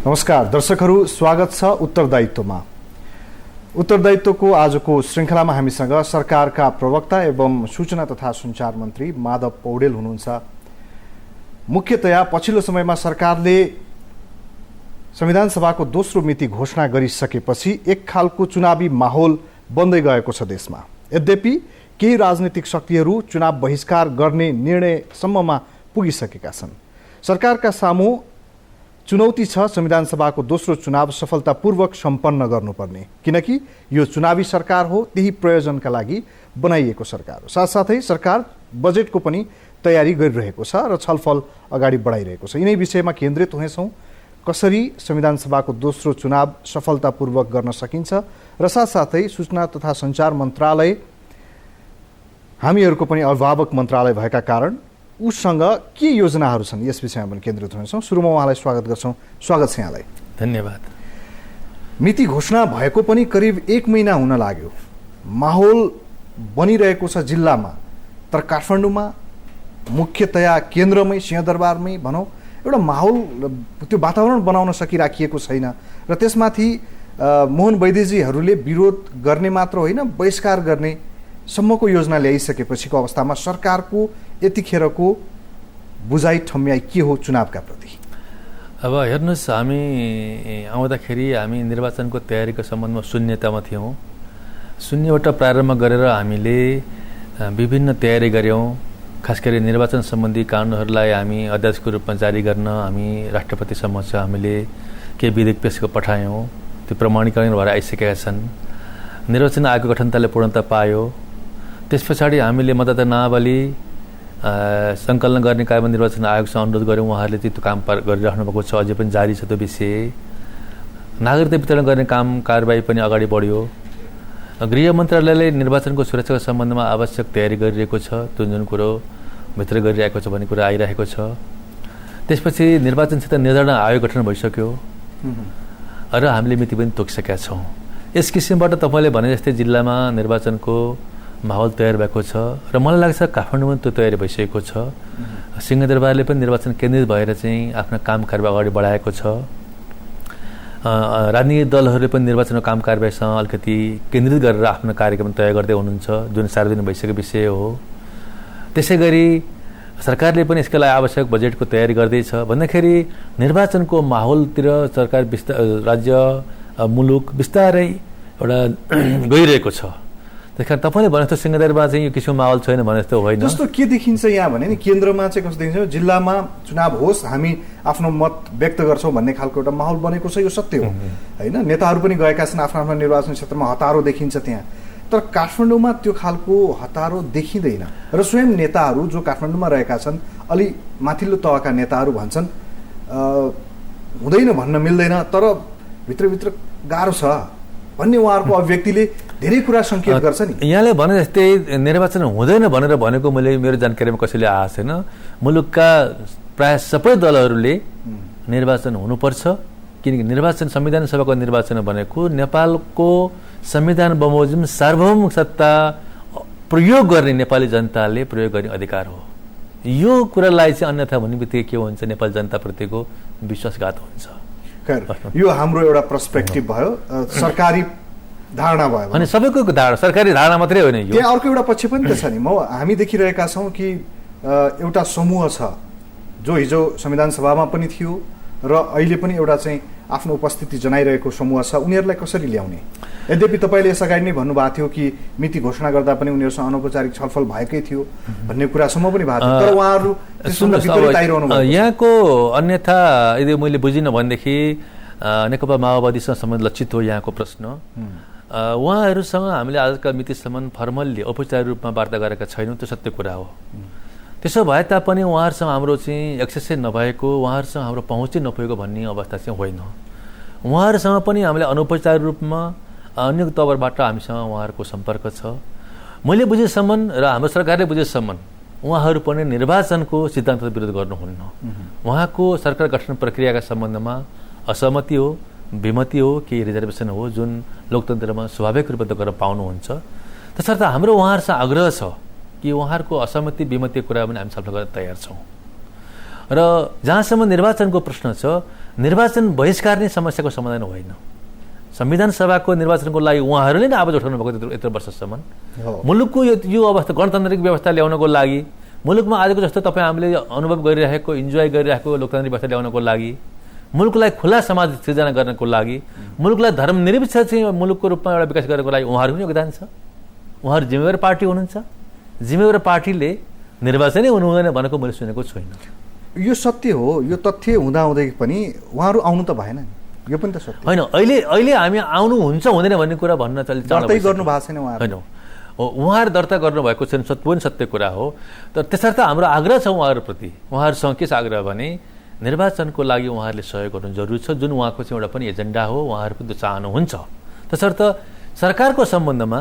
नमस्कार दर्शकहरू, स्वागत छ उत्तरदायित्वमा। उत्तरदायित्वको आजको श्रृङ्खलामा हामीसँग सरकारका प्रवक्ता एवं सूचना तथा सञ्चार मन्त्री माधव पौडेल हुनुहुन्छ। मुख्यतया पछिल्लो समयमा सरकारले संविधान सभाको दोस्रो मिति घोषणा गरिसकेपछि एक खालको चुनावी माहौल बन्दै गएको छ देशमा। यद्यपि केही राजनीतिक शक्तिहरू चुनाव बहिष्कार गर्ने निर्णयसम्ममा पुगिसकेका छन्। सरकारका सामु चुनौती छ संविधान सभाको दोस्रो चुनाव सफलतापूर्वक सम्पन्न गर्नुपर्ने, किनकि यो चुनावी सरकार हो, त्यही प्रयोजनका लागि बनाइएको सरकार हो। साथसाथै सरकार बजेटको पनि तयारी गरिरहेको छ र छलफल अगाडि बढाइरहेको छ। यिनै विषयमा केन्द्रित हुनेछौँ। कसरी संविधान सभाको दोस्रो चुनाव सफलतापूर्वक गर्न सकिन्छ र साथसाथै सूचना तथा सञ्चार मन्त्रालय हामीहरूको पनि अभिभावक मन्त्रालय भएका कारण उसँग के योजनाहरू छन्, यस विषयमा पनि केन्द्रित हुनेछौँ। सुरुमा उहाँलाई स्वागत गर्छौँ। स्वागत छ यहाँलाई। धन्यवाद। मिति घोषणा भएको पनि करिब 1 महिना हुन लाग्यो। माहौल बनिरहेको छ जिल्लामा, तर काठमाडौँमा मुख्यतया केन्द्रमै सिंहदरबारमै भनौँ एउटा माहौल, त्यो वातावरण बनाउन सकिराखिएको छैन र त्यसमाथि मोहन वैद्यजीहरूले विरोध गर्ने मात्र होइन, बहिष्कार गर्ने सम्मको योजना ल्याइसकेपछिको अवस्थामा सरकारको यतिखेरको बुझाइ ठम्याइ के हो चुनावका प्रति? अब हेर्नुहोस्, हामी आउँदाखेरि हामी निर्वाचनको तयारीको सम्बन्धमा शून्यतामा थियौँ। शून्यबाट प्रारम्भ गरेर हामीले विभिन्न तयारी गऱ्यौँ। खास गरी निर्वाचन सम्बन्धी कानुनहरूलाई हामी अध्यादेशको रूपमा जारी गर्न हामी राष्ट्रपति समक्ष हामीले केही विधेयक पेश पठायौँ। त्यो प्रमाणीकरण भएर आइसकेका छन्। निर्वाचन आयोगको गठनताले पूर्णता पायो। त्यस पछाडि हामीले मतदाता नावली सङ्कलन गर्ने कार्यमा निर्वाचन आयोगसँग अनुरोध गऱ्यौँ। उहाँहरूले चाहिँ त्यो काम गरिराख्नु भएको छ, अझै पनि जारी छ त्यो विषय। नागरिकता वितरण गर्ने काम कारबाही पनि अगाडि बढ्यो। गृह मन्त्रालयले निर्वाचनको सुरक्षाको सम्बन्धमा आवश्यक तयारी गरिरहेको छ। जुन कुरो भित्र गरिरहेको छ भन्ने कुरा आइरहेको छ। त्यसपछि निर्वाचन क्षेत्र निर्धारण आयोग गठन भइसक्यो र हामीले मिति पनि तोकिसकेका छौँ। यस किसिमबाट तपाईँले भने जस्तै जिल्लामा निर्वाचनको माहौल तयार भएको छ र मलाई लाग्छ काठमाडौँमा त्यो तयारी भइसकेको छ। सिंहदरबारले पनि निर्वाचन केन्द्रित भएर चाहिँ आफ्नो काम कारबाही अगाडि बढाएको छ। राजनीतिक दलहरूले पनि निर्वाचनको काम कारबाहीसँग अलिकति केन्द्रित गरेर आफ्नो कार्यक्रम तय गर्दै हुनुहुन्छ, जुन सार्वजनिक भइसकेको विषय हो। त्यसै गरी सरकारले पनि यसका लागि आवश्यक बजेटको तयारी गर्दैछ। भन्दाखेरि निर्वाचनको माहौलतिर सरकार राज्य मुलुक बिस्तारै एउटा गइरहेको छ। त्यसकारण तपाईँले भने जस्तो सिंहदरबारमा चाहिँ यो किसिमको माहौल छैन भने जस्तो होइन। जस्तो के देखिन्छ यहाँ भने नि, केन्द्रमा चाहिँ कस्तो देखिन्छ, जिल्लामा चुनाव होस् हामी आफ्नो मत व्यक्त गर्छौँ भन्ने खालको एउटा माहौल बनेको छ। यो सत्य हो होइन। नेताहरू पनि गएका छन् आफ्नो आफ्नो निर्वाचन क्षेत्रमा, हतारो देखिन्छ त्यहाँ। तर काठमाडौँमा त्यो खालको हतारो देखिँदैन र स्वयं नेताहरू जो काठमाडौँमा रहेका छन्, अलि माथिल्लो तहका नेताहरू भन्छन् हुँदैन भन्न मिल्दैन, तर भित्रभित्र गाह्रो छ भन्ने उहाँहरूको अभिव्यक्तिले धेरै कुरा सङ्केत गर्छ नि। यहाँले भने जस्तै निर्वाचन हुँदैन भनेर भनेको मैले मेरो जानकारीमा कसैले आएको छैन। मुलुकका प्राय सबै दलहरूले निर्वाचन हुनुपर्छ, किनकि निर्वाचन संविधान सभाको निर्वाचन भनेको नेपालको संविधान बमोजिम सार्वभौम सत्ता प्रयोग गर्ने नेपाली जनताले प्रयोग गर्ने अधिकार हो। यो कुरालाई चाहिँ अन्यथा भन्ने बित्तिकै के हुन्छ, नेपाली जनताप्रतिको विश्वासघात हुन्छ। यो हाम्रो एउटा पर्सपेक्टिभ भयो, सरकारी धारणा भयो। अनि सबैको धारणा, सरकारी धारणा मात्रै होइन। यो त्यहाँ अर्को एउटा पक्ष पनि त छ नि। हामी देखिरहेका छौँ कि एउटा समूह छ जो हिजो संविधान सभामा पनि थियो र अहिले पनि एउटा चाहिँ आफ्नो उपस्थिति जनाइरहेको समूह छ। उनीहरूलाई कसरी ल्याउने? यद्यपि तपाईँले यस अगाडि नै भन्नुभएको थियो कि मिति घोषणा गर्दा पनि उनीहरूसँग अनौपचारिक छलफल भएकै थियो भन्ने कुरासम्म पनि भएको थियो, तर उहाँहरू यहाँको अन्यथा यदि मैले बुझिनँ भनेदेखि नेकपा माओवादीसँग सम्बन्ध लक्षित हो यहाँको प्रश्न। उहाँहरूसँग हामीले आजका मितिसम्म फर्मल्ली औपचारिक रूपमा वार्ता गरेका छैनौँ, त्यो सत्य कुरा हो। त्यसो भए तापनि उहाँहरूसँग हाम्रो चाहिँ एक्सेसै नभएको, उहाँहरूसँग हाम्रो पहुँचै नपुगेको भन्ने अवस्था चाहिँ होइन। उहाँहरूसँग पनि हामीले अनौपचारिक रूपमा अन्य तवरबाट हामीसँग उहाँहरूको सम्पर्क छ। मैले बुझेसम्म र हाम्रो सरकारले बुझेसम्म उहाँहरू पनि निर्वाचनको सिद्धान्तको विरोध गर्नुहुन्न। उहाँको सरकार गठन प्रक्रियाका सम्बन्धमा असहमति हो, विमति हो, केही रिजर्भेसन हो, जुन लोकतन्त्रमा स्वाभाविक रूपमा गर्न पाउनुहुन्छ। त्यसर्थ हाम्रो उहाँहरूसँग आग्रह छ कि उहाँहरूको असहमति विमति कुरा पनि हामी छलफल गर्न तयार छौँ। र जहाँसम्म निर्वाचनको प्रश्न छ, निर्वाचन बहिष्कार नै समस्याको समाधान होइन। संविधान सभाको निर्वाचनको लागि उहाँहरूले नै आवाज उठाउनु भएको यत्रो वर्षसम्म। मुलुकको यो अवस्था गणतान्त्रिक व्यवस्था ल्याउनको लागि, मुलुकमा आजको जस्तो तपाईँ हामीले अनुभव गरिरहेको, इन्जोय गरिरहेको लोकतान्त्रिक व्यवस्था ल्याउनको लागि, मुलुकलाई खुला समाज सिर्जना गर्नको लागि, मुलुकलाई धर्मनिरपेक्ष चाहिँ मुलुकको रूपमा एउटा विकास गर्नको लागि उहाँहरूको पनि योगदान छ। उहाँहरू जिम्मेवार पार्टी हुनुहुन्छ। जिम्मेवार पार्टीले निर्वाचनै हुनु हुँदैन भनेको मैले सुनेको छुइनँ। यो सत्य हो। यो तथ्य हुँदाहुँदै पनि उहाँहरू आउनु त भएन, यो पनि त सत्य होइन। अहिले हामी आउनु हुन्छ हुँदैन भन्ने कुरा भन्न दर्तै गर्नु भएको छैन उहाँहरू। होइन, उहाँहरू दर्ता गर्नुभएको छैन, पनि सत्य कुरा हो। तर त्यसर्थ हाम्रो आग्रह छ उहाँहरूप्रति। उहाँहरूसँग के छ आग्रह भने निर्वाचनको लागि उहाँहरूले सहयोग गर्नु जरुरी छ, जुन उहाँको चाहिँ एउटा पनि एजेन्डा हो, उहाँहरू पनि चाहनुहुन्छ। त्यसर्थ सरकारको सम्बन्धमा,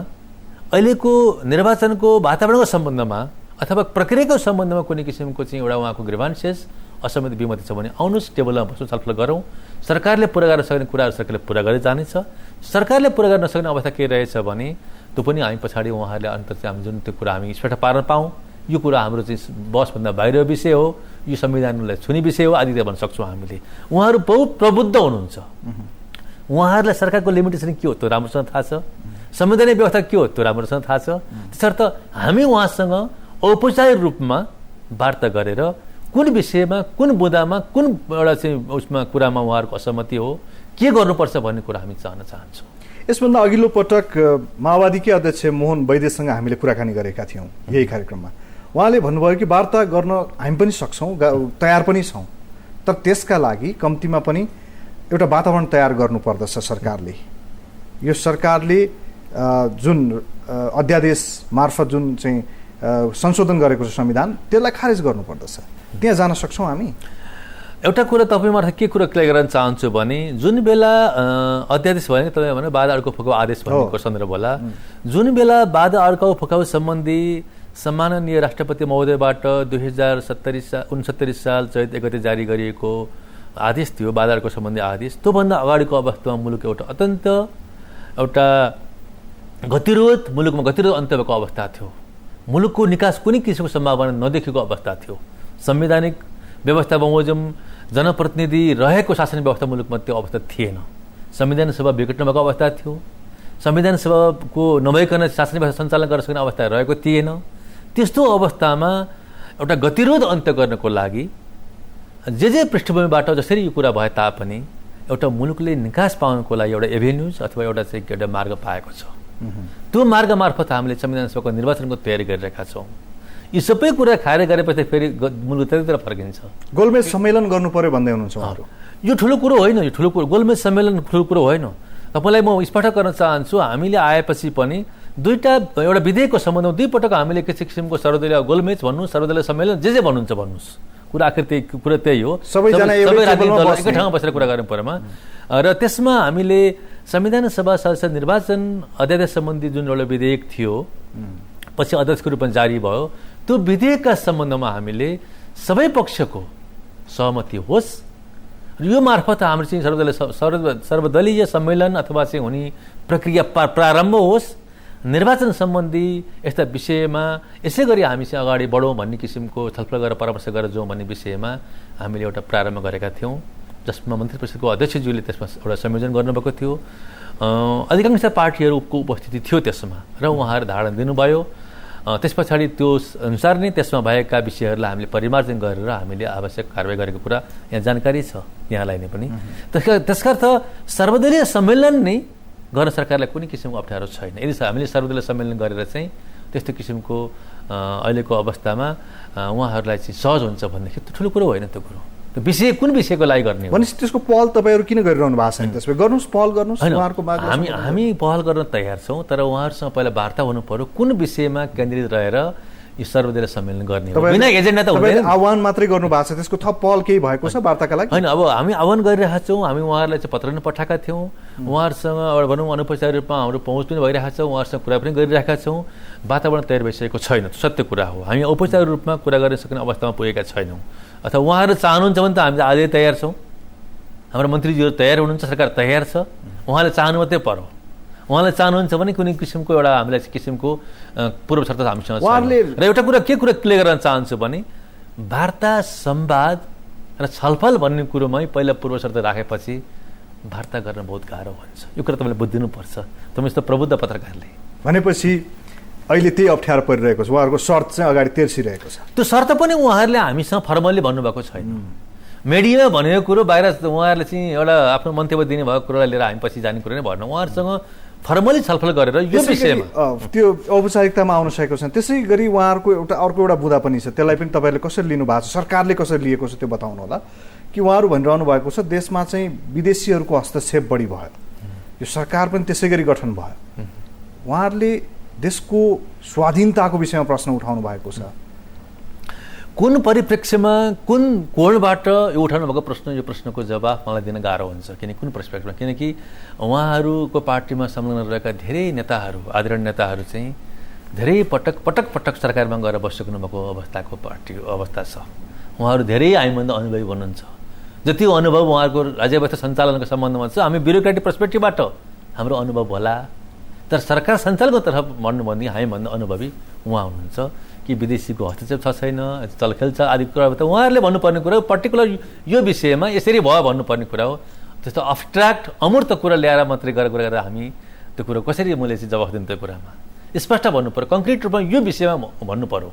अहिलेको निर्वाचनको वातावरणको सम्बन्धमा अथवा प्रक्रियाको सम्बन्धमा कुनै किसिमको चाहिँ एउटा उहाँको ग्रिभान्सेस, असहमति विमति छ भने आउनुहोस्, टेबलमा बस्नु, छलफल गरौँ। सरकारले पुरा गर्न सक्ने कुराहरू सरकारले पुरा गरेर जानेछ। सरकारले पुरा गर्न नसक्ने अवस्था के रहेछ भने त्यो पनि हामी पछाडि उहाँहरूले अन्तर चाहिँ हामी जुन त्यो कुरा हामी स्पष्ट पार्न पाऊँ, यो कुरा हाम्रो चाहिँ बसभन्दा बाहिर विषय हो, यो संविधानलाई छुने विषय हो आदि भन्न सक्छौँ हामीले। उहाँहरू बहुत प्रबुद्ध हुनुहुन्छ। उहाँहरूलाई सरकारको लिमिटेसन के हो त्यो राम्रोसँग थाहा छ, संवैधानिक व्यवस्था के हो त्यो राम्रोसँग थाहा छ। त्यसर्थ हामी उहाँसँग औपचारिक रूपमा वार्ता गरेर कुन विषयमा, कुन बुँदामा, कुन एउटा चाहिँ उसमा कुरामा उहाँहरूको असहमति हो, के गर्नुपर्छ भन्ने कुरा हामी चाहन चाहन्छौँ। यसभन्दा अघिल्लो पटक माओवादीकै अध्यक्ष मोहन वैद्यसँग हामीले कुराकानी गरेका थियौँ यही कार्यक्रममा। उहाँले भन्नुभयो कि वार्ता गर्न हामी पनि सक्छौँ, तयार पनि छौँ, तर त्यसका लागि कम्तीमा पनि एउटा वातावरण तयार गर्नुपर्दछ सरकारले। यो सरकारले जुन अध्यादेश मार्फत जुन चाहिँ संशोधन गरेको छ संविधान, त्यसलाई खारेज गर्नुपर्दछ। त्यहाँ जान सक्छौँ हामी। एउटा कुरा तपाईँमार्फत के कुरा क्लियर गर्न चाहन्छु भने जुन बेला अध्यादेश भने तपाईँ भने बाधा अड्काउ फकाउ आदेश भन्नेको सन्दर्भ होला, जुन बेला बाधा अड्काउ फकाउ सम्बन्धी सम्माननीय राष्ट्रपति महोदयबाट 2069 साल चैत 1 गते जारी गरिएको आदेश थियो, बाधा अड्काउ सम्बन्धी आदेश, त्योभन्दा अगाडिको अवस्थामा मुलुक एउटा अत्यन्त एउटा गतिरोध, मुलुकमा गतिरोध अन्त्य भएको अवस्था थियो। मुलुकको निकास कुनै किसिमको सम्भावना नदेखेको अवस्था थियो। संवैधानिक व्यवस्था बमोजिम जनप्रतिनिधि रहेको शासन व्यवस्था मुलुकमा त्यो अवस्था थिएन। संविधान सभा विकट नभएको अवस्था थियो। संविधान सभाको नभइकन शासन व्यवस्था सञ्चालन गर्न सक्ने अवस्था रहेको थिएन। त्यस्तो अवस्थामा एउटा गतिरोध अन्त्य गर्नको लागि जे पृष्ठभूमिबाट जसरी यो कुरा भए तापनि एउटा मुलुकले निकास पाउनको लागि एउटा एभेन्युज अथवा एउटा चाहिँ एउटा मार्ग पाएको छ। त्यो मार्ग मार्फत हामीले संविधान सभाको निर्वाचनको तयारी गरिरहेका छौँ। यी सबै कुरा खाएर गरेपछि फेरि मुलुक त्यतातिर फर्किन्छ। गोलमेज सम्मेलन गर्नु पर्यो भन्दै हुनुहुन्छ उहाँहरू। यो ठुलो कुरो होइन, यो ठुलो कुरो गोलमेज सम्मेलन ठुलो कुरो होइन। तपाईँलाई म स्पष्ट गर्न चाहन्छु, हामीले आएपछि पनि एउटा विधेयकको सम्बन्धमा 2 पटक हामीले किसी किसिमको सर्वदलीय गोलमेज भन्नु, सर्वदलीय सम्मेलन जे भन्नुहुन्छ भन्नुहोस्, कुरा आखिर त्यही हो। सबै एकै ठाउँमा बसेर कुरा गर्नु परेमा। र त्यसमा हामीले संविधान सभा सदस्य निर्वाचन अध्यादेश सम्बन्धी जुन एउटा विधेयक थियो पछि अध्यक्षको रूपमा जारी भयो, त्यो विधेयकका सम्बन्धमा हामीले सबै पक्षको सहमति होस् र यो मार्फत हाम्रो चाहिँ सर्वदलीय सम्मेलन अथवा चाहिँ हुने प्रक्रिया प्रारम्भ होस्। निर्वाचन सम्बन्धी यस्ता विषयमा यसै गरी हामी चाहिँ अगाडि बढौँ भन्ने किसिमको छलफल गरेर परामर्श गरेर जाउँ भन्ने विषयमा हामीले एउटा प्रारम्भ गरेका थियौँ, जसमा मन्त्री परिषदको अध्यक्षज्यूले त्यसमा एउटा संयोजन गर्नुभएको थियो। अधिकांश पार्टीहरूको उपस्थिति थियो त्यसमा र उहाँहरू धारणा दिनुभयो। त्यस पछाडि त्यो अनुसार नै त्यसमा भएका विषयहरूलाई हामीले परिमार्जन गरेर हामीले आवश्यक कारवाही गरेको कुरा यहाँ जानकारी छ यहाँलाई नै पनि। त्यसका अर्थ सर्वदलीय सम्मेलन नै गर्न सरकारलाई कुनै किसिमको अप्ठ्यारो छैन। यदि हामीले सर्वदलीय सम्मेलन गरेर चाहिँ त्यस्तो किसिमको अहिलेको अवस्थामा उहाँहरूलाई चाहिँ सहज हुन्छ भनेदेखि ठुलो कुरो होइन। त्यो कुरो त्यो विषय कुन विषयको लागि गर्ने हो भनेपछि त्यसको पहल तपाईँहरू किन गरिरहनु भएको छैन? त्यसमा गर्नुहोस्, पहल गर्नुहोस्। उहाँहरूको माग हामी पहल गर्न तयार छौँ, तर उहाँहरूसँग पहिला वार्ता हुनु पर्यो कुन विषयमा केन्द्रित रहेर यो सर्वदलीय सम्मेलन गर्ने हो। बिना एजेन्डा त हुँदैन। आह्वान मात्रै गर्नु भएको छ, त्यसको थप पहल केही भएको छ वार्ताका लागि? होइन, अब हामी आह्वान गरिरहेका छौँ। हामी उहाँहरूलाई चाहिँ पत्र पनि पठाएका थियौँ। उहाँहरूसँग भनौँ अनौपचारिक रूपमा हाम्रो पहुँच पनि भइरहेको छ, उहाँहरूसँग कुरा पनि गरिरहेका छौँ। वातावरण तयार भइसकेको छैन, सत्य कुरा हो। हामी औपचारिक रूपमा कुरा गर्न सक्ने अवस्थामा पुगेका छैनौँ। अथवा उहाँहरू चाहनुहुन्छ भने त हामी आजै तयार छौँ। हाम्रो मन्त्रीजीहरू तयार हुनुहुन्छ, सरकार तयार छ। उहाँले चाहनु मात्रै पर्यो। उहाँले चाहनुहुन्छ भने कुनै किसिमको एउटा हामीलाई किसिमको पूर्व शर्त हामीसँग छ। र एउटा कुरा के कुरा क्लियर गर्न चाहन्छु भने वार्ता, संवाद र छलफल भन्ने कुरोमै पहिला पूर्व शर्त राखेपछि वार्ता गर्न बहुत गाह्रो हुन्छ। यो कुरा तपाईँले बुझिदिनुपर्छ, तपाईँ जस्तो प्रबुद्ध पत्रकारले। भनेपछि अहिले त्यही अप्ठ्यारो परिरहेको छ, उहाँहरूको शर्त चाहिँ अगाडि तेर्सिरहेको छ। त्यो शर्त पनि उहाँहरूले हामीसँग फर्मल्ली भन्नुभएको छैन। मिडियामा भनेको कुरो बाहिर उहाँहरूले चाहिँ एउटा आफ्नो मन्तव्य दिने भएको कुरोलाई लिएर हामी पछि जाने कुरो नै भएन। उहाँहरूसँग फर्मली छलफल गरेर यो विषयमा त्यो औपचारिकतामा आउन सकेको छैन। त्यसै गरी उहाँहरूको अर्को एउटा बुँदा पनि छ, त्यसलाई पनि तपाईँहरूले कसरी लिनु भएको छ, सरकारले कसरी लिएको छ त्यो बताउनु होला। कि उहाँहरू भनिरहनु भएको छ देशमा चाहिँ विदेशीहरूको हस्तक्षेप बढी भयो, यो सरकार पनि त्यसै गरी गठन भयो। उहाँहरूले देशको स्वाधीनताको विषयमा प्रश्न उठाउनु भएको छ। कुन परिप्रेक्ष्यमा कुन कोणबाट यो उठाउनु भएको प्रश्न, यो प्रश्नको जवाफ मलाई दिन गाह्रो हुन्छ। कुन पर्सपेक्टिभमा, किनकि उहाँहरूको पार्टीमा संलग्न रहेका धेरै नेताहरू, आदरणीय नेताहरू चाहिँ धेरै पटक सरकारमा गएर बसिसक्नु भएको अवस्था छ। उहाँहरू धेरै हामीभन्दा अनुभवी हुनुहुन्छ। जति अनुभव उहाँहरूको राज्य व्यवस्था सञ्चालनको सम्बन्धमा छ, हामी ब्युरोक्रेटिक पर्सपेक्टिभबाट हाम्रो अनुभव होला, तर सरकार सञ्चालनको तर्फ भन्नु भनेदेखि हामीभन्दा अनुभवी उहाँ हुनुहुन्छ। कि विदेशीको हस्तक्षेप छ छैन, चलखेल छ आदि कुरा त उहाँहरूले भन्नुपर्ने कुरा हो। पर्टिकुलर यो विषयमा यसरी भयो भन्नुपर्ने कुरा हो। त्यस्तो अब्स्ट्र्याक्ट अमूर्त कुरा ल्याएर मात्रै गरेर हामी त्यो कुरो कसरी मैले चाहिँ जवाफ दिनु, त्यो कुरामा स्पष्ट भन्नु पऱ्यो, कङ्क्रिट रूपमा यो विषयमा भन्नु पऱ्यो।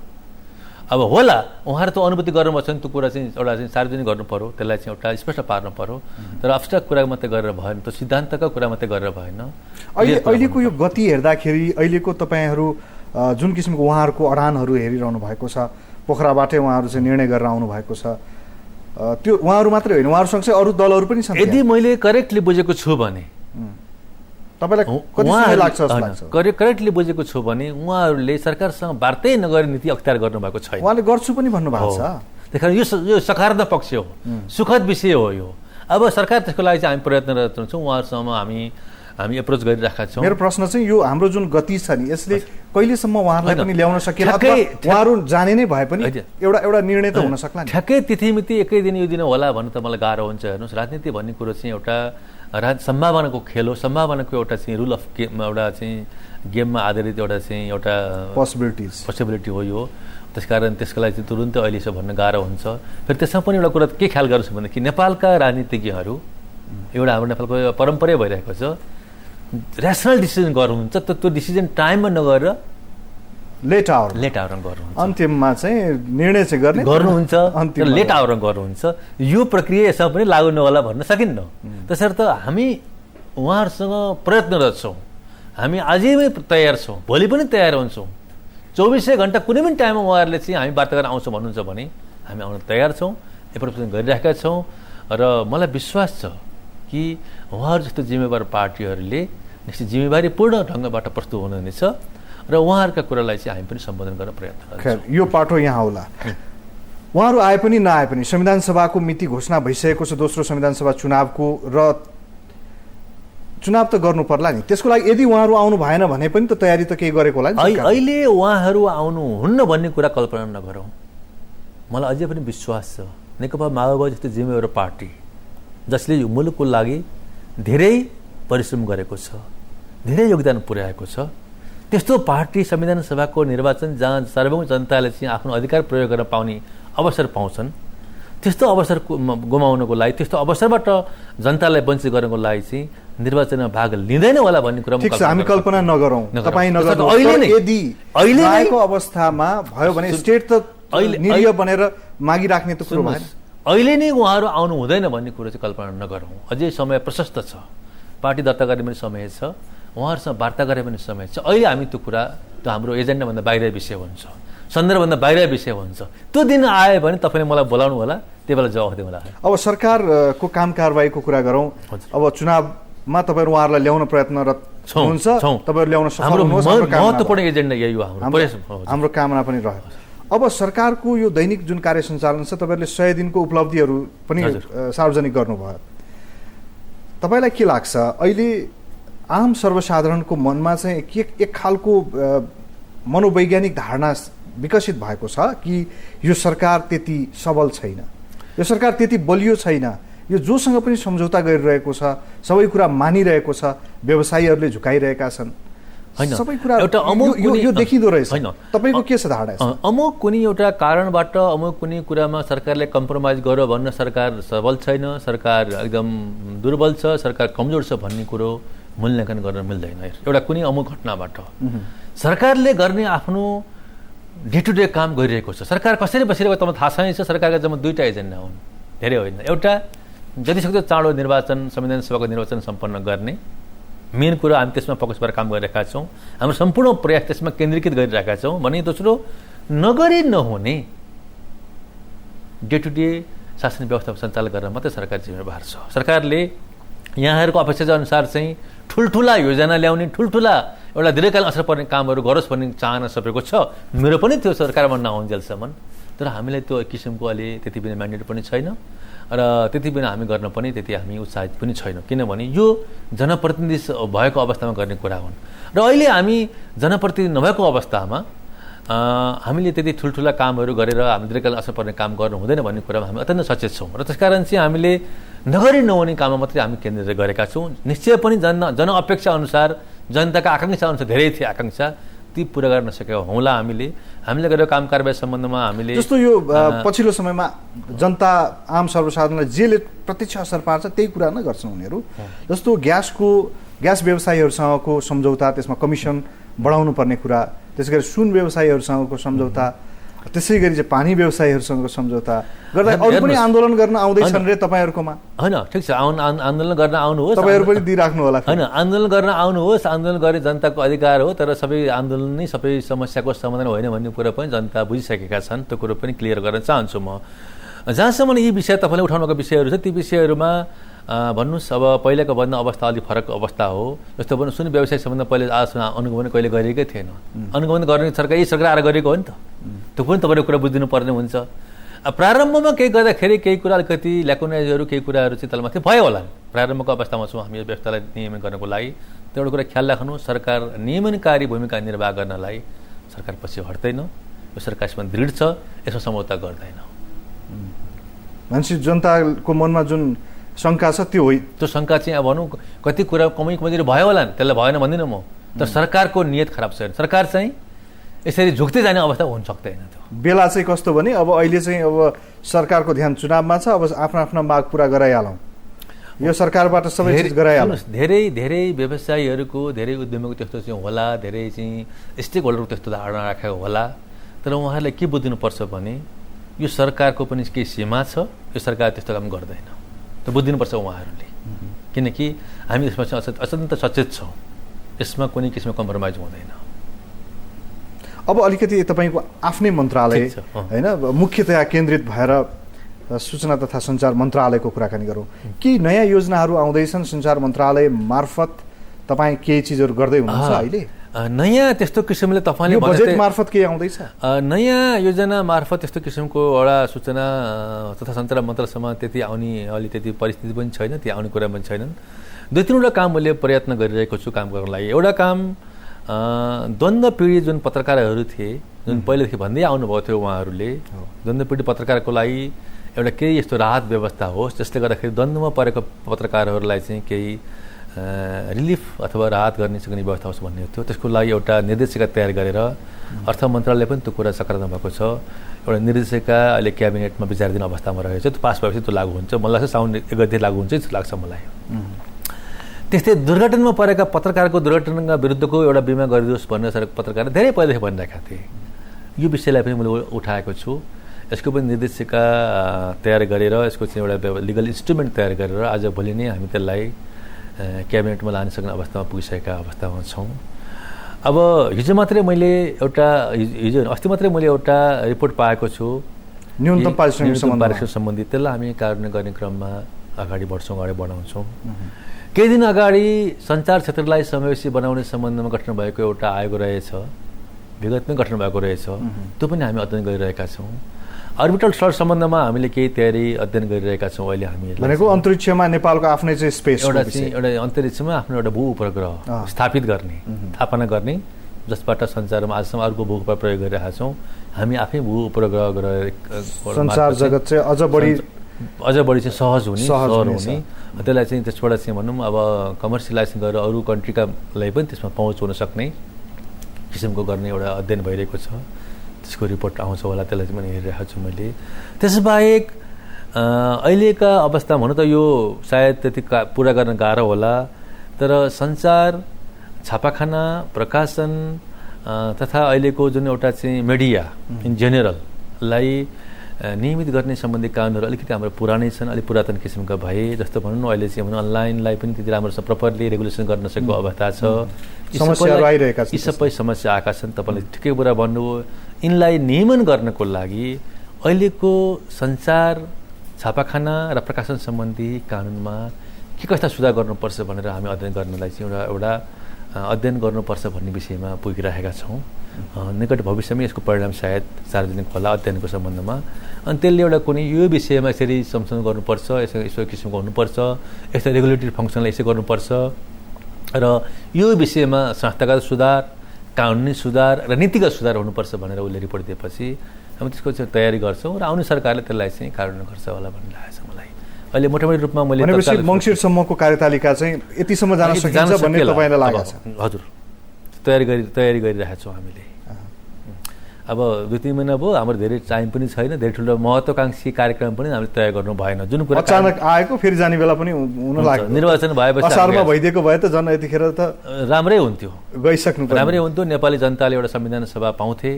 अब होला उहाँहरू त अनुभूति गर्नुभएको छ नि, त्यो कुरा चाहिँ एउटा चाहिँ सार्वजनिक गर्नु पऱ्यो, त्यसलाई चाहिँ एउटा स्पष्ट पार्नु पऱ्यो। तर अब्स्ट्र्याक्ट कुरा मात्रै गरेर भएन, त्यो सिद्धान्तका कुरा मात्रै गरेर भएन। अहिलेको यो गति हेर्दाखेरि अहिलेको तपाईँहरू जुन किसिमको उहाँहरूको अडानहरू हेरिरहनु भएको छ, पोखराबाटै उहाँहरू चाहिँ निर्णय गरेर आउनु भएको छ, त्यो उहाँहरू मात्रै होइन, उहाँहरूसँग चाहिँ अरू दलहरू पनि छन्। यदि मैले करेक्टली बुझेको छु भने, तपाईँलाई कति समय लाग्छ? करेक्टली बुझेको छु भने उहाँहरूले सरकारसँग वार्तै नगरी नीति अख्तियार गर्नुभएको छैन। उहाँले गर्छु पनि भन्नुभएको छ। त्यही यो सकारात्मक पक्ष हो, सुखद विषय हो यो। अब सरकार त्यसको लागि चाहिँ हामी प्रयत्नरत छौँ, उहाँहरूसँग हामी एप्रोच गरिरहेका छौँ। मेरो प्रश्न चाहिँ यो हाम्रो जुन गति छ नि, यसले कहिलेसम्म उहाँहरूलाई पनि ल्याउन सकिएला, अथवा उहाँहरू जाने नै भए पनि एउटा निर्णय त हुन सक्ला नि। ठ्याक्कै तिथिमिति एकै दिन यो दिन होला भन्नु त मलाई गाह्रो हुन्छ। हेर्नुहोस्, राजनीति भन्ने कुरो चाहिँ एउटा सम्भावनाको खेल हो, सम्भावनाको एउटा चाहिँ रुल अफ गेम, एउटा चाहिँ गेममा आधारित एउटा पोसिबिलिटी हो यो। त्यसकारण त्यसको लागि चाहिँ तुरुन्तै अहिलेसम्म भन्न गाह्रो हुन्छ। फेरि त्यसमा पनि एउटा कुरा के ख्याल गर्छु भनेदेखि नेपालका राजनीतिज्ञहरू, एउटा हाम्रो नेपालको परम्परै भइरहेको छ, ऱ्यासनल डिसिजन गर्नुहुन्छ, त्यो डिसिजन टाइममा नगरेर लेट आवरमा गर्नुहुन्छ, अन्तिममा चाहिँ निर्णय चाहिँ गर्नुहुन्छ, लेट आवरमा गर्नुहुन्छ। यो प्रक्रिया यसमा पनि लागु नहोला भन्न सकिन्न। त्यसर्थ हामी उहाँहरूसँग प्रयत्नरत छौँ, हामी अझै पनि तयार छौँ, भोलि पनि तयार हुन्छौँ। 24 घन्टा कुनै पनि टाइममा उहाँहरूले चाहिँ हामी वार्ता गर्न आउँछौँ भन्नुहुन्छ भने हामी आउन तयार छौँ, एप्रोच गरिरहेका छौँ। र मलाई विश्वास छ कि उहाँहरू जस्तो जिम्मेवार पार्टीहरूले निश्चित जिम्मेवारीपूर्ण ढङ्गबाट प्रस्तुत हुनुहुनेछ र उहाँहरूका कुरालाई चाहिँ हामी पनि सम्बोधन गर्न प्रयत्न गर्छौँ। यो पाटो यहाँ होला, उहाँहरू आए पनि नआए पनि संविधान सभाको मिति घोषणा भइसकेको छ, दोस्रो संविधान सभा चुनावको, र चुनाव त गर्नु पर्ला नि। त्यसको लागि यदि उहाँहरू आउनु भएन भने पनि त तयारी त केही गरेको होला नि। अहिले उहाँहरू आउनुहुन्न भन्ने कुरा कल्पना नगरौँ। मलाई अझै पनि विश्वास छ नेकपा माओवादी जस्तो जिम्मेवार पार्टी, जसले यो मुलुकको लागि धेरै परिश्रम गरेको छ, धेरै योगदान पुर्याएको छ, त्यस्तो पार्टी संविधान सभाको निर्वाचन जहाँ सार्वभौम जनताले चाहिँ आफ्नो अधिकार प्रयोग गर्न पाउने अवसर पाउँछन्, त्यस्तो अवसर गुमाउनको लागि, त्यस्तो अवसरबाट जनतालाई वञ्चित गर्नको लागि चाहिँ निर्वाचनमा भाग लिँदैन होला भन्ने कुरा हामी कल्पना नगरौँ। तपाईँ अहिलेको अवस्थामा भयो भने स्टेट त निरीह बनेर मागिराख्ने त कुरो भएन। अहिले नै उहाँहरू आउनु हुँदैन भन्ने कुरो चाहिँ कल्पना नगरौँ। अझै समय प्रशस्त छ, पार्टी दर्ता गर्ने पनि समय छ, उहाँहरूसँग वार्ता गरे पनि समय छ। अहिले हामी त्यो कुरा त्यो हाम्रो एजेन्डाभन्दा बाहिर विषय हुन्छ, सन्दर्भभन्दा बाहिर विषय हुन्छ। त्यो दिन आयो भने तपाईँले मलाई बोलाउनु होला, त्यो बेला जवाफ दिनु होला। अब सरकारको काम कारबाहीको कुरा गरौँ। अब चुनावमा तपाईँहरू उहाँहरूलाई ल्याउन प्रयत्नरत हुनुहुन्छ, तपाईँहरू ल्याउन सफल हुनुहुन्छ। महत्त्वपूर्ण एजेन्डा यही हो हाम्रो कामना पनि रह्यो। अब सरकारको यो दैनिक जुन कार्य सञ्चालन छ, तपाईँहरूले 100 दिनको उपलब्धिहरू पनि सार्वजनिक गर्नुभयो। तपाईँलाई के लाग्छ अहिले आम सर्वसाधारणको मनमा चाहिँ एक खालको मनोवैज्ञानिक धारणा विकसित भएको छ कि यो सरकार त्यति सबल छैन, यो सरकार त्यति बलियो छैन, यो जोसँग पनि सम्झौता गरिरहेको छ, सबै कुरा मानिरहेको छ, व्यवसायीहरूले झुकाइरहेका छन्, सबै कुरा एउटा अमुक यो देखिँदो रहेछ होइन तपाईँको के छ धारणा? अमुक कुनै एउटा कारणबाट अमुक कुनै कुरामा सरकारले कम्प्रोमाइज गर्यो भन्न सरकार सबल छैन, सरकार एकदम दुर्बल छ, सरकार कमजोर छ भन्ने कुरो मूल्याङ्कन गर्न मिल्दैन। एउटा कुनै अमुक घटनाबाट सरकारले गर्ने आफ्नो डे टु डे काम गरिरहेको छ। सरकार कसरी बसिरहेको तपाईँलाई थाहा छैन। सरकारका जम्मा दुईवटा एजेन्डा हुन्, धेरै होइन। एउटा जतिसक्दो चाँडो निर्वाचन, संविधान सभाको निर्वाचन सम्पन्न गर्ने मेन कुरा, हामी त्यसमा फोकस गरेर काम गरिरहेका छौँ। हाम्रो सम्पूर्ण प्रयास त्यसमा केन्द्रीकृत गरिरहेका छौँ। भने दोस्रो, नगरी नहुने डे टु डे शासन व्यवस्था सञ्चालन गर्न मात्रै सरकार जिम्मेवार छ। सरकारले यहाँहरूको अपेक्षा अनुसार चाहिँ ठुल्ठुला योजना ल्याउने, ठुल्ठुला एउटा दीर्घकालीन असर पर्ने कामहरू गरोस् भन्ने चाहना सपेको छ। मेरो पनि त्यो सरकारमा नआउन्जेलसम्म, तर हामीलाई त्यो किसिमको अहिले त्यति बेला म्यान्डेट पनि छैन र त्यति बेला हामी गर्न पनि त्यति हामी उत्साहित पनि छैनौँ। किनभने यो जनप्रतिनिधि भएको अवस्थामा गर्ने कुरा हुन् र अहिले हामी जनप्रतिनिधि नभएको अवस्थामा हामीले त्यति ठुल्ठुला कामहरू गरेर हामी दीर्घकालीन असर पर्ने काम गर्नु हुँदैन भन्ने कुरामा हामी अत्यन्त सचेत छौँ र त्यसकारण चाहिँ हामीले नगरी नहुने काममा मात्रै हामी केन्द्रित गरेका छौँ। निश्चय पनि जनअपेक्षा अनुसार, जनताका आकाङ्क्षा अनुसार धेरै थिए आकाङ्क्षा, ती पुरा गर्न सकेका हौँला। हामीले गरेको काम कारबाही सम्बन्धमा हामीले जस्तो यो पछिल्लो समयमा जनता आम सर्वसाधारणलाई जेले प्रत्यक्ष असर पार्छ त्यही कुरा नै गर्छन् उनीहरू। जस्तो ग्यास व्यवसायीहरूसँगको सम्झौता, त्यसमा कमिसन बढाउनु पर्ने कुरा, त्यसै गरी सुन व्यवसायीहरूसँगको सम्झौता, त्यसै गरी चाहिँ पानी व्यवसायीहरूसँगको सम्झौता गर्दा अरू पनि आन्दोलन गर्न आउँदैछन् रे तपाईँहरूकोमा? होइन, ठिक छ, आन्दोलन गर्न आउनुहोस्, तपाईँहरू पनि दिइराख्नु होला। होइन, आन्दोलन गर्न आउनुहोस्, आन्दोलन गर्ने जनताको अधिकार हो, तर सबै आन्दोलन नै सबै समस्याको समाधान होइन भन्ने कुरा पनि जनता बुझिसकेका छन्। त्यो कुरो पनि क्लियर गर्न चाहन्छु म। जहाँसम्म यी विषय तपाईँले उठाउनुको विषयहरू छ, ती विषयहरूमा भन्नुहोस्, अब पहिलाको भन्दा अवस्था अलिक फरक अवस्था हो। जस्तो भन्नु, सुन व्यवसाय सम्बन्ध पहिले अनुगमन कहिले गरिएकै थिएन। अनुगमन गर्ने सरकार आएर गरेको हो नि त। त्यो पनि तपाईँले कुरा बुझिदिनु पर्ने हुन्छ। प्रारम्भमा केही गर्दाखेरि केही कुरा अलिकति ल्याकुनाइजहरू, केही कुराहरू चाहिँ तलमाथि भयो होला। प्रारम्भको अवस्थामा छौँ हामी व्यवस्थालाई नियमन गर्नको लागि। त्यो एउटा कुरा ख्याल राख्नु, सरकार नियमनकारी भूमिका निर्वाह गर्नलाई सरकार पछि हट्दैन। यो सरकार यसमा दृढ छ, यसमा समझौता गर्दैन। मान्छे जनताको मनमा जुन शङ्का छ त्यो होइन। त्यो शङ्का चाहिँ अब भनौँ कति कुरा कमजोरी भयो होला नि, त्यसलाई भएन भन्दिनँ म। तर सरकारको नियत खराब छैन। सरकार चाहिँ यसरी झुक्दै जाने अवस्था हुन सक्दैन। त्यो बेला चाहिँ कस्तो भने अब अहिले चाहिँ अब सरकारको ध्यान चुनावमा छ, अब आफ्नो आफ्नो माग पुरा गराइहालौँ, यो सरकारबाट सबै चिज गराइहालौँ। धेरै व्यवसायीहरूको, धेरै उद्यमीको त्यस्तो चाहिँ होला, धेरै चाहिँ स्टेक होल्डरको त्यस्तो धारणा राखेको होला। तर उहाँहरूलाई के बुझिदिनुपर्छ भने यो सरकारको पनि केही सीमा छ, यो सरकार त्यस्तो काम गर्दैन। त बुझिदिनुपर्छ उहाँहरूले, किनकि हामी यसमा चाहिँ अत्यन्त सचेत छौँ। यसमा कुनै किसिमको कम्प्रोमाइज हुँदैन। अब अलिकति तपाईँको आफ्नै मन्त्रालय होइन, मुख्यतया केन्द्रित भएर सूचना तथा सञ्चार मन्त्रालयको कुराकानी गरौँ। केही नयाँ योजनाहरू आउँदैछन् सञ्चार मन्त्रालय मार्फत? तपाईँ केही चिजहरू गर्दै हुनुहुन्छ अहिले? नयाँ त्यस्तो किसिमले तपाईँले बजेट मार्फत केही आउँदैछ? नयाँ योजना मार्फत त्यस्तो किसिमको एउटा सूचना तथा सञ्चार मन्त्रालयसम्म त्यति आउने अलि त्यति परिस्थिति पनि छैन, ती आउने कुरा पनि छैनन्। दुई तिनवटा काम मैले प्रयत्न गरिरहेको छु काम गर्नको लागि। एउटा काम द्वन्द्व पीडित जुन पत्रकारहरू थिए, जुन पहिलेदेखि भन्दै आउनुभएको थियो उहाँहरूले, द्वन्द्व पीडित पत्रकारको लागि एउटा केही यस्तो राहत व्यवस्था होस् जसले गर्दाखेरि द्वन्द्वमा परेको पत्रकारहरूलाई चाहिँ केही रिलिफ अथवा राहत गर्ने सक्ने व्यवस्था होस् भन्ने थियो। त्यसको लागि एउटा निर्देशिका तयार गरेर अर्थ मन्त्रालयले पनि त्यो कुरा सकारात्मक भएको छ। एउटा निर्देशिका अहिले क्याबिनेटमा विचाराधीन अवस्थामा रहेको छ। त्यो पास भएपछि त्यो लागू हुन्छ, मलाई लाग्छ साउन 1 गते लागू हुन्छ जस्तो लाग्छ मलाई। त्यस्तै दुर्घटनामा परेका पत्रकारको दुर्घटनाका विरुद्धको एउटा बिमा गरिदियोस् भन्ने पत्रकारले धेरै पहिलेदेखि भनिरहेका थिए। यो विषयलाई पनि मैले उठाएको छु। यसको पनि निर्देशिका तयार गरेर यसको चाहिँ एउटा लिगल इन्स्ट्रुमेन्ट तयार गरेर आज भोलि नै हामी त्यसलाई क्याबिनेटमा लान सक्ने अवस्थामा पुगिसकेका अवस्थामा छौँ। अब हिजो अस्ति मात्रै मैले एउटा रिपोर्ट पाएको छु न्यूनतम पारिश्रमिक सम्बन्धी। त्यसलाई हामी कार्यान्वयन गर्ने क्रममा अगाडि बढ्छौँ, अगाडि बढाउँछौँ। केही दिन अगाडि सञ्चार क्षेत्रलाई समावेशी बनाउने सम्बन्धमा गठन भएको एउटा आयोग रहेछ, विगतमै गठन भएको रहेछ। त्यो पनि हामी अध्ययन गरिरहेका छौँ। अर्बिटल सर सम्बन्धमा हामीले केही तयारी अध्ययन गरिरहेका छौँ। अहिले हामी भनेको अन्तरिक्षमा नेपालको आफ्नै चाहिँ स्पेस, एउटा अन्तरिक्षमा आफ्नो एउटा भू उपग्रह स्थापित गर्ने, स्थापना गर्ने, जसबाट सञ्चारमा आजसम्म अर्को भू उपग्रह प्रयोग गरिरहेका छौँ। हामी आफै भू उपग्रह सञ्चार जगत चाहिँ अझ बढी चाहिँ सहज हुने त्यसलाई चाहिँ त्यसबाट चाहिँ भनौँ अब कमर्सियलाइज गरेर अरू कन्ट्रीकालाई पनि त्यसमा पहुँच हुन सक्ने किसिमको गर्ने एउटा अध्ययन भइरहेको छ। त्यसको रिपोर्ट आउँछ होला, त्यसलाई पनि हेरिरहेको छु मैले। त्यसबाहेक अहिलेका अवस्थामा हुन त यो सायद त्यति पुरा गर्न गाह्रो होला, तर सञ्चार, छापाखाना, प्रकाशन तथा अहिलेको जुन एउटा चाहिँ मिडिया इन जेनरललाई नियमित गर्ने सम्बन्धी कानुनहरू अलिकति हाम्रो पुरानै छन्, अलिक पुरातन किसिमका भए। जस्तो भनौँ न, अहिले चाहिँ अनलाइनलाई पनि त्यति राम्रोसँग प्रपरली रेगुलेसन गर्न सकेको अवस्था छ। यी सबै समस्या आएका छन्। तपाईँले ठिकै कुरा भन्नुभयो। यिनलाई नियमन गर्नको लागि अहिलेको सञ्चार, छापाखाना र प्रकाशन सम्बन्धी कानुनमा के कस्ता सुधार गर्नुपर्छ भनेर हामी अध्ययन गर्नलाई चाहिँ एउटा अध्ययन गर्नुपर्छ भन्ने विषयमा पुगिरहेका छौँ। निकट भविष्यमा यसको परिणाम सायद सार्वजनिक होला अध्ययनको सम्बन्धमा। अनि त्यसले एउटा कुनै यो विषयमा यसरी संशोधन गर्नुपर्छ, यसो किसिमको हुनुपर्छ, यस्तो रेगुलेटरी फङ्सनलाई यसो गर्नुपर्छ र यो विषयमा संस्थागत सुधार, कानुनी सुधार र नीतिगत सुधार हुनुपर्छ भनेर उसले रिपोर्ट दिएपछि हामी त्यसको चाहिँ तयारी गर्छौँ र आउने सरकारले त्यसलाई चाहिँ कार्यान्वयन गर्छ होला भन्ने लागेको छ मलाई। अहिले मोटामोटी रूपमा मैले मङ्सिरसम्मको कार्यतालिका चाहिँ यतिसम्म जान सकिन्छ भन्ने तपाईँलाई लागेको छ? हजुर, तयारी गरिरहेका छौँ हामीले। अब 2-3 महिना भयो, हाम्रो धेरै टाइम पनि छैन, धेरै ठुलो महत्त्वकांक्षी कार्यक्रम पनि हामीले तयार गर्नु भएन। जुन कुरा अचानक आएको फेरि जाने बेला पनि हुन लाग्यो। निर्वाचन भएपछि असारमा भइदिएको भए त झन् यतिखेर त राम्रै हुन्थ्यो, गइसक्नु राम्रै हुन्थ्यो। नेपाली जनताले एउटा संविधान सभा पाउँथे,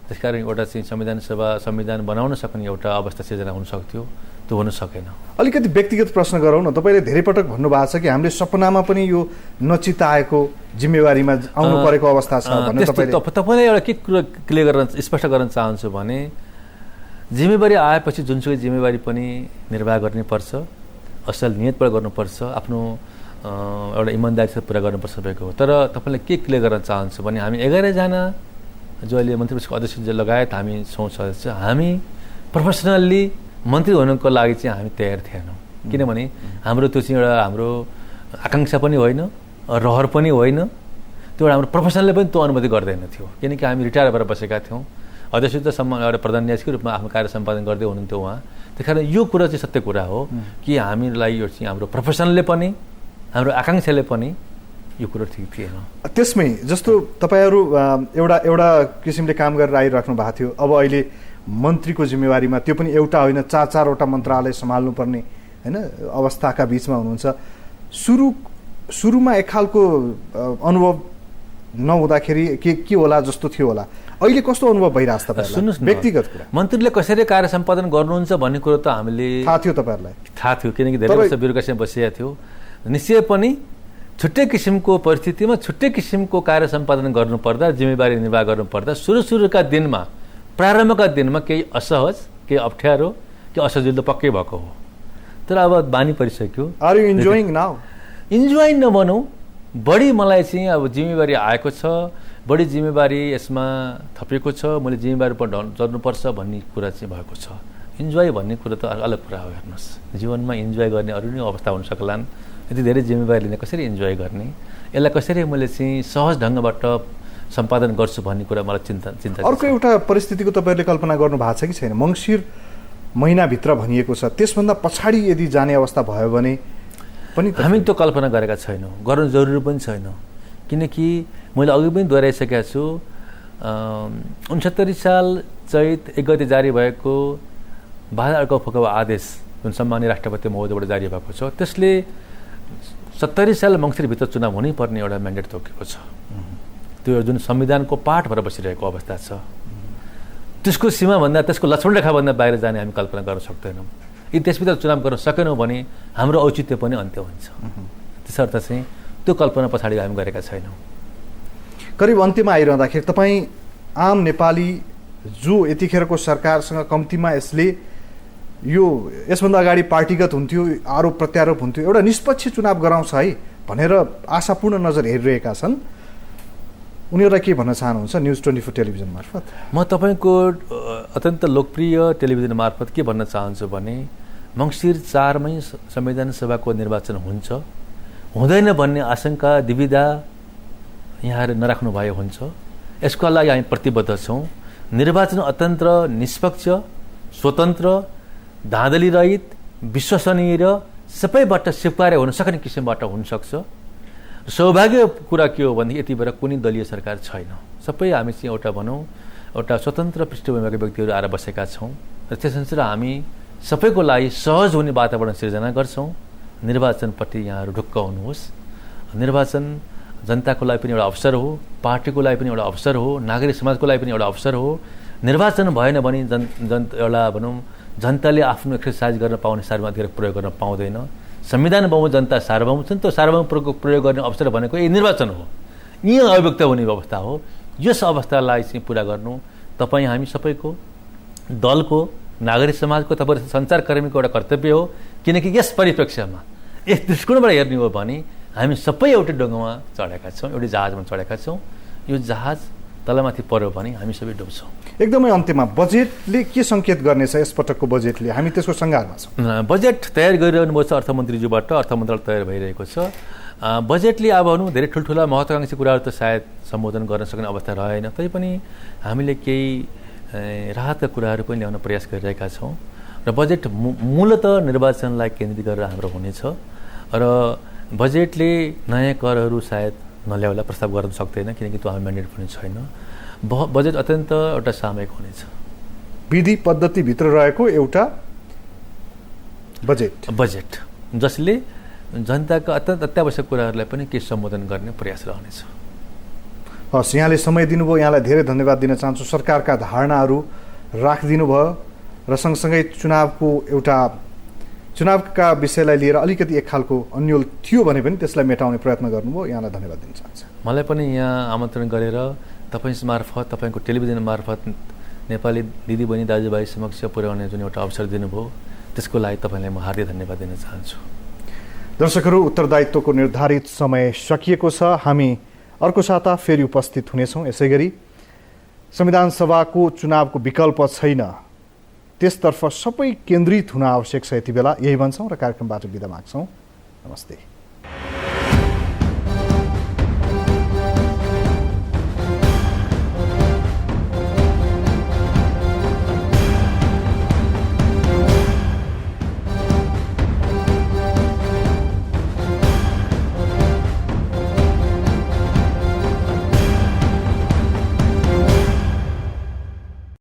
त्यसकारण एउटा चाहिँ संविधान बनाउन सक्ने एउटा अवस्था सिर्जना हुन सक्थ्यो, त्यो हुन सकेन। अलिकति व्यक्तिगत प्रश्न गरौँ न। तपाईँले धेरै पटक भन्नुभएको छ कि हामीले सपनामा पनि यो नचिताएको जिम्मेवारीमा आउनु परेको अवस्था छ भनेर। तपाईँलाई एउटा के कुरा क्लियर गर्न स्पष्ट गर्न चाहन्छु भने, जिम्मेवारी आएपछि जुनसुकै जिम्मेवारी पनि निर्वाह गर्नुपर्छ, असल नियतबाट गर्नुपर्छ, आफ्नो एउटा इमान्दारीसित पुरा गर्नुपर्छ सबैको। तर तपाईँलाई के क्लियर गर्न चाहन्छु भने, हामी 11 जना जो अहिले मन्त्री परिषदको अध्यक्ष लगायत हामी छौँ सदस्य, हामी प्रोफेसनल्ली मन्त्री हुनको लागि चाहिँ हामी तयार थिएनौँ। किनभने हाम्रो त्यो चाहिँ एउटा हाम्रो आकाङ्क्षा पनि होइन, रहर पनि होइन, त्यो एउटा हाम्रो प्रोफेसनले पनि त्यो अनुमति गर्दैन थियो। किनकि हामी रिटायर भएर बसेका थियौँ। अध्यक्ष त एउटा प्रधान न्यायाधीशको रूपमा आफ्नो कार्य सम्पादन गर्दै हुनुहुन्थ्यो उहाँ। त्यही कारण यो कुरा चाहिँ सत्य कुरा हो कि हामीलाई यो चाहिँ हाम्रो प्रोफेसनले पनि हाम्रो आकाङ्क्षाले पनि यो कुरो ठिक थिएन। त्यसमै जस्तो तपाईँहरू एउटा किसिमले काम गरेर आइराख्नु भएको थियो, अब अहिले मन्त्रीको जिम्मेवारीमा, त्यो पनि एउटा होइन 4-4वटा मन्त्रालय सम्हाल्नुपर्ने होइन अवस्थाका बिचमा हुनुहुन्छ। सुरुमा एक खालको अनुभव नहुँदाखेरि के होला जस्तो थियो होला, अहिले कस्तो अनुभव भइरहेछ तपाईँलाई? सुन्नुहोस् न, व्यक्तिगत कुरा, मन्त्रीले कसरी कार्य सम्पादन गर्नुहुन्छ भन्ने कुरो त हामीले थाहा थियो, तपाईँहरूलाई थाहा थियो, किनकि धेरै वर्ष ब्युरोक्रेसीमा बसिएको थियो। निश्चय पनि छुट्टै किसिमको परिस्थितिमा छुट्टै किसिमको कार्य सम्पादन गर्नुपर्दा, जिम्मेवारी निर्वाह गर्नुपर्दा सुरुका दिनमा, प्रारम्भका दिनमा केही असहज, केही अप्ठ्यारो, केही असजिलो पक्कै भएको हो। तर अब बानी परिसक्यो। Are you enjoying now? Enjoy नभनौँ, बढी मलाई चाहिँ अब जिम्मेवारी आएको छ, बढी जिम्मेवारी यसमा थपिएको छ, मैले जिम्मेवारी पर चल्नुपर्छ भन्ने कुरा चाहिँ भएको छ। इन्जोय भन्ने कुरा त अलग कुरा हो। हेर्नुहोस्, जीवनमा इन्जोय गर्ने अरू नै अवस्था हुन सक्लान्। यति धेरै जिम्मेवारी लिने कसरी इन्जोय गर्ने, यसलाई कसरी मैले चाहिँ सहज ढङ्गबाट सम्पादन गर्छु भन्ने कुरा मलाई चिन्ता। अर्को एउटा परिस्थितिको तपाईँहरूले कल्पना गर्नु भएको छ कि छैन? मङ्सिर महिनाभित्र भनिएको छ, त्यसभन्दा पछाडि यदि जाने अवस्था भयो भने पनि हामी त्यो कल्पना गरेका छैनौँ, गर्नु जरुरी पनि छैन। किनकि मैले अघि पनि दोहोऱ्याइसकेका छु, 69 साल चैत 1 गते जारी भएको बहादुर अर्को फुकावा आदेश जुन सम्मानीय राष्ट्रपति महोदयबाट जारी भएको छ, त्यसले 70 साल मङ्सिरभित्र चुनाव हुनैपर्ने एउटा म्यान्डेट तोकेको छ। त्यो जुन संविधानको पाठ भएर बसिरहेको अवस्था छ, त्यसको सीमाभन्दा, त्यसको लक्ष्मण रेखाभन्दा बाहिर जाने हामी कल्पना गर्न सक्दैनौँ। यदि त्यसभित्र चुनाव गर्न सकेनौँ भने हाम्रो औचित्य पनि अन्त्य हुन्छ। त्यसर्थ चाहिँ त्यो कल्पना पछाडि हामी गरेका छैनौँ। करिब अन्त्यमा आइरहँदाखेरि तपाईँ आम नेपाली जो यतिखेरको सरकारसँग कम्तीमा यसभन्दा अगाडि पार्टीगत हुन्थ्यो, आरोप प्रत्यारोप हुन्थ्यो, एउटा निष्पक्ष चुनाव गराउँछ है भनेर आशापूर्ण नजर हेरिरहेका छन्, उनीहरूलाई के भन्न चाहनुहुन्छ न्युज 24 टेलिभिजन मार्फत? म तपाईँको अत्यन्त लोकप्रिय टेलिभिजन मार्फत के भन्न चाहन्छु भने, मङ्सिर 4 मै संविधान सभाको निर्वाचन हुन्छ हुँदैन भन्ने आशंका, दुविधा यहाँहरू नराख्नु भए हुन्छ। यसको लागि हामी प्रतिबद्ध छौँ। निर्वाचन अत्यन्त निष्पक्ष, स्वतन्त्र, धाँधली रहित, विश्वसनीय र सबैबाट स्वीकार्य हुन सक्ने किसिमबाट हुनसक्छ। सौभाग्य कुरा के हो भने यति बेला कुनै दलीय सरकार छैन, सबै हामी चाहिँ एउटा भनौँ एउटा स्वतन्त्र पृष्ठभूमिका व्यक्तिहरू आएर बसेका छौँ र त्यसअनुसार हामी सबैको लागि सहज हुने वातावरण सिर्जना गर्छौँ। निर्वाचनप्रति यहाँहरू ढुक्क हुनुहोस्। निर्वाचन जनताको लागि पनि एउटा अवसर हो, पार्टीको लागि पनि एउटा अवसर हो, नागरिक समाजको लागि पनि एउटा अवसर हो। निर्वाचन भएन भने एउटा भनौँ जनताले आफ्नो एक्सर्साइज गर्न पाउने सार्वभौमिक अधिकार प्रयोग गर्न पाउँदैन। संविधान बहुमत जनता सार्वभौम छन्, त्यो सार्वभौम प्रयोग गर्ने अवसर भनेको यही निर्वाचन हो, यही अभिव्यक्त हुने अवस्था हो। यस अवस्थालाई चाहिँ पुरा गर्नु तपाईँ हामी सबैको, दलको, नागरिक समाजको, तपाईँ सञ्चारकर्मीको एउटा कर्तव्य हो। किनकि यस परिप्रेक्ष्यमा यस दृष्टिकोणबाट हेर्ने हो भने हामी सबै एउटै डुङ्गामा चढेका छौँ, एउटै जहाजमा चढेका छौँ। यो जहाज तलमाथि पर्यो भने हामी सबै डुब्छौँ। एकदमै अन्त्यमा बजेटले के सङ्केत गर्नेछ? यसपटकको बजेटले हामी त्यसको सङ्घारमा छौँ। बजेट तयार गरिरहनु भएको छ अर्थमन्त्रीज्यूबाट, अर्थ मन्त्रालय तयार भइरहेको छ। बजेटले अब भनौँ धेरै ठुल्ठुला महत्त्वाकांक्षी कुराहरू त सायद सम्बोधन गर्न सक्ने अवस्था रहेन, तैपनि हामीले केही राहतका कुराहरू पनि ल्याउन प्रयास गरिरहेका छौँ र बजेट मूलतः निर्वाचनलाई केन्द्रित गरेर हाम्रो हुनेछ र बजेटले नयाँ करहरू सायद नल्याउला, प्रस्ताव गर्न सक्दैन किनकि त्यो हाम्रो म्यान्डेट पनि छैन। बजेट अत्यन्त एउटा सामयिक हुनेछ, विधि पद्धतिभित्र रहेको एउटा बजेट जसले जनताका अत्यन्त अत्यावश्यक कुराहरूलाई पनि के सम्बोधन गर्ने प्रयास रहनेछ। हस्, यहाँले समय दिनुभयो, यहाँलाई धेरै धन्यवाद दिन चाहन्छु। सरकारका धारणाहरू राखिदिनु भयो र सँगसँगै चुनावका विषयलाई लिएर अलिकति एक खालको अन्यल थियो भने पनि त्यसलाई मेटाउने प्रयत्न गर्नुभयो। यहाँलाई धन्यवाद दिन चाहन्छु। मलाई पनि यहाँ आमन्त्रण गरेर तपाईँ मार्फत, तपाईँको टेलिभिजन मार्फत नेपाली दिदीबहिनी दाजुभाइ समक्ष पुर्याउने जुन एउटा अवसर दिनुभयो त्यसको लागि तपाईँलाई म हार्दिक धन्यवाद दिन चाहन्छु। दर्शकहरू, उत्तरदायित्वको निर्धारित समय सकिएको छ। हामी अर्को साता फेरि उपस्थित हुनेछौँ। यसै गरी संविधान सभाको चुनावको विकल्प छैन, त्यसतर्फ सबै केन्द्रित हुन आवश्यक छ। यति बेला यही भन्छौँ र कार्यक्रमबाट बिदा माग्छौँ। नमस्ते।